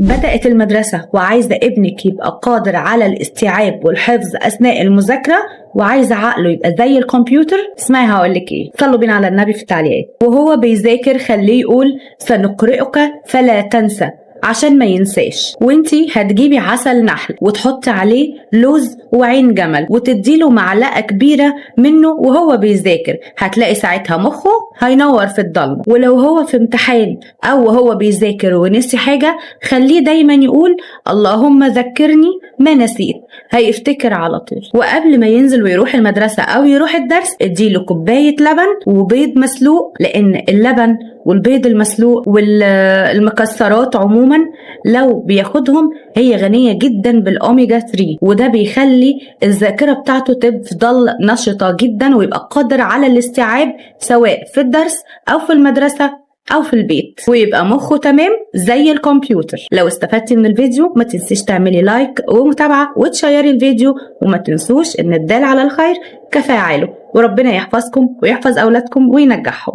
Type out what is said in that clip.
بدأت المدرسة وعايزة ابنك يبقى قادر على الاستيعاب والحفظ أثناء المذاكرة، وعايزة عقله يبقى زي الكمبيوتر، اسمعي هقولك ايه. صلوا بينا على النبي في التعليقات. وهو بيذاكر خليه يقول سنقرئك فلا تنسى عشان ما ينساش. وانتي هتجيبي عسل نحل وتحطي عليه لوز وعين جمل وتديله معلقة كبيرة منه وهو بيذاكر، هتلاقي ساعتها مخه هينور في الضلمة. ولو هو في امتحان او هو بيذاكر ونسي حاجة، خليه دايما يقول اللهم ذكرني ما نسيت، هيفتكر على طول. وقبل ما ينزل ويروح المدرسة او يروح الدرس، اديله كوباية لبن وبيض مسلوق، لان اللبن والبيض المسلوق والمكسرات عموما لو بياخدهم هي غنية جدا بالأوميجا 3، وده بيخلي الذاكرة بتاعته تفضل نشطة جدا ويبقى قادر على الاستيعاب سواء في الدرس أو في المدرسة أو في البيت، ويبقى مخه تمام زي الكمبيوتر. لو استفدتي من الفيديو ما تنسيش تعملي لايك ومتابعة وتشيري الفيديو، وما تنسوش إن الدال على الخير كفاعله. وربنا يحفظكم ويحفظ أولادكم وينجحهم.